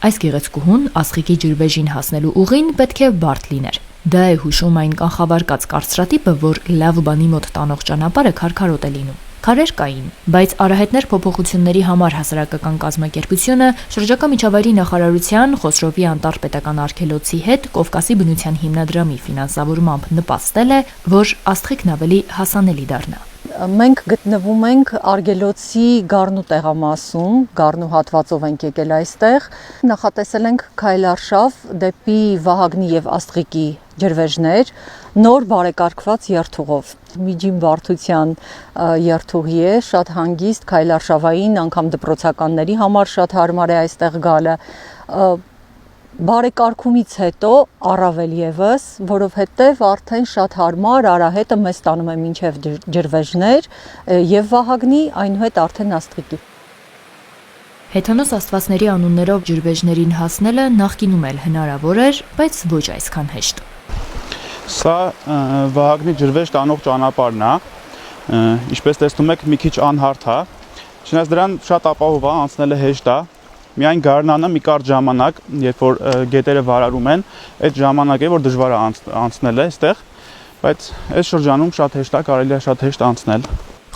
Այս գեղեցկուհուն Աստղիկի ջրվեժին հասնելու ուղին պետք է բարդ լիներ։ Դա է հուշում այն կանխավարկած կարծրատիպը, որ լավ բանի մոտ տանող ճանապարհը քարքարոտ է լինում։ Քարեր կային, բայց Արահետներ փոփոխությունների համար հասարակական կազմակերպությունը շրջակա միջավայրի նախարարության Խոսրովի Անտառ պետական արգելոցի հետ Կովկասի բնության հիմնադրամի ֆինանսավորմամբ նպաստել է, որ Աստղիկն ավելի հասանելի դառնա։ Մենք գտնվում ենք արգելոցի Գառնու տեղամասում, Գառնու հատվածով ենք եկել այստեղ, նախատեսել ենք քայլարշավ դեպի Վահագնի եւ Աստղիկի ջրվեժներ, նոր բարեկարգված երթուղով։ Միջին բարդության երթուղի է, շատ հանգիստ քայլարշավային, անգամ դպրոցականների համար շատ հարմար է այստեղ գալը։ Բարեկարգումից հետո առավել եւս, որովհետեւ արդեն շատ հարմար Արահետը մեզ տանում է մինչև ջրվեժներ եւ Վահագնի, այնուհետ արդեն Աստղիկի։ Հեթանոս աստվածների անուններով ջրվեժներին հասնելը նախկինում էլ հնարավոր էր, բայց ոչ այսքան հեշտ։ Սա Վահագնի ջրվեժ տանող ճանապարհն է, ինչպես տեսնում եք, մի քիչ անհարթ է, չնայած դրան շատ ապահով է, անցնելը հեշտ է։ Միայն գարնանը մի կարճ ժամանակ, երբ որ գետերը վարարում են, այդ ժամանակ է, որ դժվար է անցնել այստեղ, բայց այս շրջանում շատ հեշտ է, կարելի է շատ հեշտ անցնել։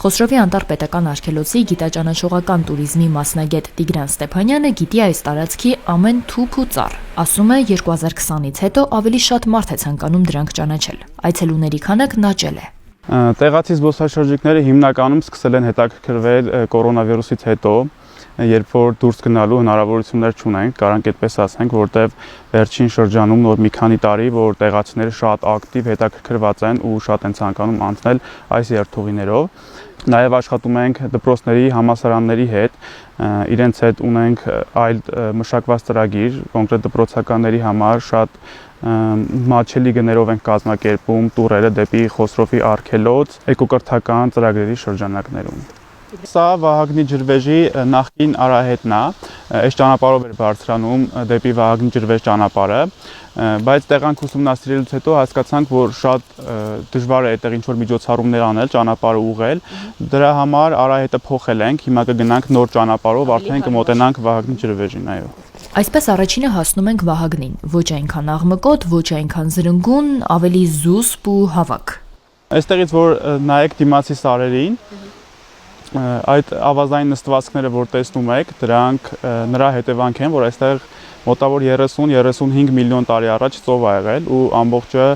Խոսրովի Անտառ պետական արգելոցի գիտաճանաչողական туриզմի մասնագետ Տիգրան Ստեփանյանը գիտի այս տարածքի ամեն թուփ ու ծառ։ Ասում է 2020-ից հետո ավելի շատ մարդ է ցանկանում դրանք ճանաչել։ Այցելուների քանակն աճել է։ Տեղացի զբոսաշրջիկները հիմնականում սկսել են հետաքրքրվել կորոնավիրուսից հետո, երբ որ դուրս գնալու հնարավորություններ չունենք, կարանք այդպես ասենք, որտեղ վերջին շրջանում նոր մի քանի տարի, որ տեղացիները շատ ակտիվ հետաքրքրված են ու շատ են ցանկանում անցնել այս երթուղիներով։ Նաև աշխատում ենք դպրոցների, համալսարանների հետ, իրենց հետ ունենք այլ մշակված ծրագիր, կոնկրետ դպրոցականների համար շատ մատչելի գներով ենք կազմակերպում տուրերը դեպի Խոսրովի արգելոց էկոկրթական ծրագրերի շրջանակներում։ Սա Վահագնի ջրվեժի նախկին Արահետն է, այս ճանապարհով էր բարձրանում դեպի Վահագնի ջրվեժ ճանապարհը, բայց տեղանք ուսումնասիրելուց հետո հասկացանք, որ շատ դժվար է այդտեղ ինչ-որ միջոցառումներ անել, ճանապարհը ուղղել, դրա համար Արահետը փոխել ենք, հիմա կգնանք նոր ճանապարհով, արդեն կմոտենանք Վահագնի ջրվեժին, այո։ Այսպես առաջինը հասնում ենք Վահագնին, ոչ այնքան աղմկոտ, ոչ այնքան զրնգուն, ավելի զուսպ ու հավաք։ Այստեղից որ նայեք դիմացի սարերին, այդ ավազային նստվածքները, որ տեսնում եք, դրանք նրա հետևանք են, որ այստեղ մոտավոր 30-35 միլիոն տարի առաջ ծով ա եղել ու ամբողջը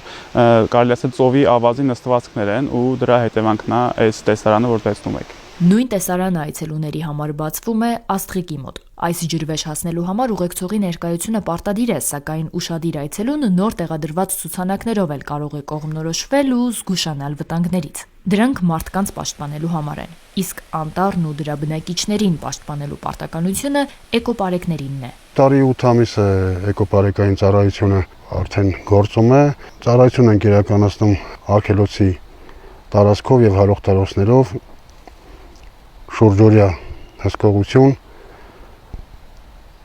կարելի ասել ծովի ավազի նստվածքներ են ու դրա հետևանքն է այս տեսարանը, որ տեսնում եք։ Նույն տեսարանը այցելուների համար բացվում է Աստղիկի մոտ։ Այս ջրվեժ հասնելու համար ուղեկցողի ներկայությունը պարտադիր է, սակայն ուշադիր այցելուն նոր տեղադրված ցուցանակներով էլ կարող է կողմնորոշվել ու զգուշանալ վտանգներից։ Դրանք մարդկանց պաշտպանելու համար են, իսկ անտառն ու դրա բնակիչներին պաշտպանելու պարտականությունը էկոպարեկներինն է։ Տարի 8 ամիս է էկոպարեկային ծառայությունը արդեն գործում է։ Ծառայություն ենք իրականացնում արգելոցի տարածքով եւ հարողտարոցներով, շուրջօրյա հսկողություն,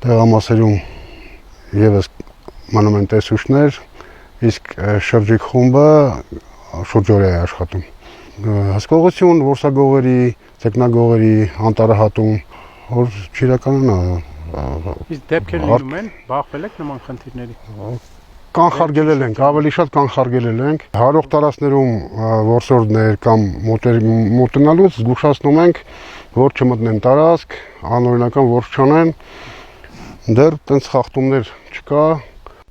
տեղամասերում եւս մնում են տեսուչներ, իսկ շրջիկ խումբը շուրջօրյա է աշխատում։ Հսկողություն, որսագողերի, ձկնագողերի անտառահատում, որ չիրականանա։ Իսկ դեպքեր լինում են, բախվել եք նման խնդիրների։ Կանխարգելել ենք, ավելի շատ կանխարգելել ենք։ Հարող տարածքներում որսորդներ կամ մոտենալուց զգուշացնում ենք, որ չմտնեն տարածք, անօրինական որս չանեն, դեռ տենց խախտումներ չկա։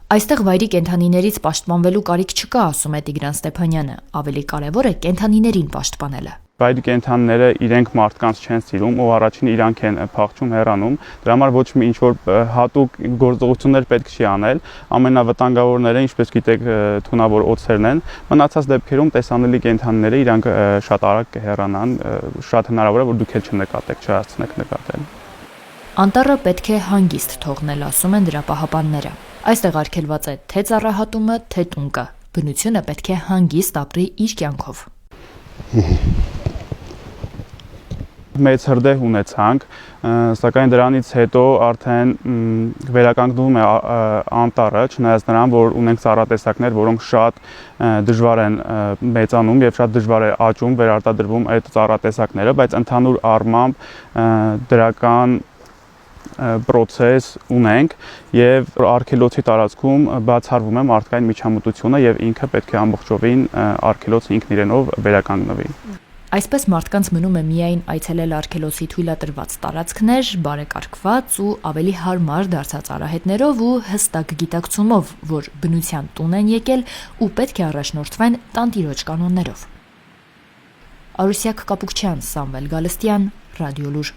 Այստեղ վայրի կենդանիներից պաշտպանվելու կարիք չկա, ասում է Տիգրան Ստեփանյանը, ավելի կարևոր է կենդանիներին պաշտպանելը։ Վայրի կենդանիները իրենք մարդկանց չեն սիրում ու առաջին իրանք են փախչում, հեռանում, դրա համար ոչ մի ինչ-որ հատուկ գործողություններ պետք չի անել, ամենավտանգավորները, ինչպես գիտեք, թունավոր օձերն են, մնացած դեպքերում տեսանելի կենդանիները իրանք շատ արագ կհեռանան, շատ հնարավոր է, որ դուք էլ չնկատեք, չհասցնեք նկատել։ Անտառը պետք է հանգիստ թողնել, ասում են դրա պահապանները։ Այստեղ արգելված է թե ծառահատումը, թե տունկը։ Բնությունը պետք է հանգիստ ապրի իր կյանքով։ Մեծ հրդեհ ունեցանք, սակայն դրանից հետո արդեն վերականգնվում է անտառը, չնայած նրան, որ ունենք ծառատեսակներ, որոնք շատ դժվար են մեծանում եւ շատ դժվար է աճում, վերարտադրվում այդ ծառատեսակները, բայց ընդհանուր առմամբ դրական process ունենք եւ արգելոցի տարածքում բացառվում է մարդկային միջամտությունը եւ ինքը պետք է ամբողջովին արգելոցը ինքն իրենով վերականգնվի։ Այսպես մարդկանց մնում է միայն այցելել արգելոցի թույլատրված տարածքներ, բարեկարգված ու ավելի հարմար դարձած արահետներով ու հստակ գիտակցումով, որ բնության տուն են եկել ու պետք է առաջնորդվեն տանտիրոջ կանոններով։ Արուսյակ Կապուկչյան, Սամվել Գալստյան, Ռադիոլուր։